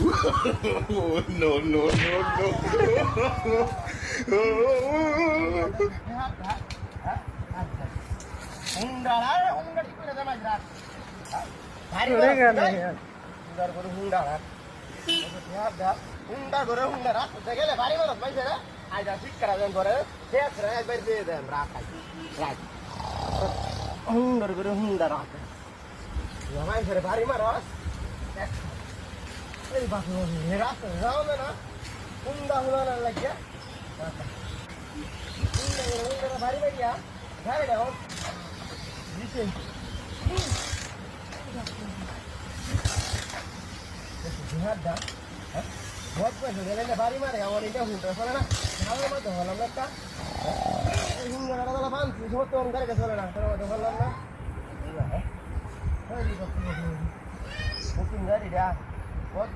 No, no, no, no. হুন্ডা আর হুন্ডা ঠিক করে দে মাঝরা ভারী চলে গেল হুন্ডার করে হুন্ডা আর হুন্ডা করে হুন্ডা রাস্তা গেলে ভারী মারত মাইছে রে আইদা ঠিক করা দেন করে শেষ রে একবার দিয়ে দেন রাখাই রাখ হুন্ডার করে হুন্ডা রাখ মাইছে রে ভারী মারত এই বাসু রাস্তা যাও না হুন্ডা হুন্ডা লাগিয়া হুন্ডা ভারী মারিয়া গাড়ি দাও দিছে জিহাদা হ্যাঁ বহুত পয়সা দিলে না বাড়ি মারে আমার এটা হুন্ডা চলে না ভালো মতো হলাম না একটা এই হুন্ডাটা দাদা বানছি সমস্ত অঙ্কারে চলে না তোর মতো বললাম না বুকিং গাড়ি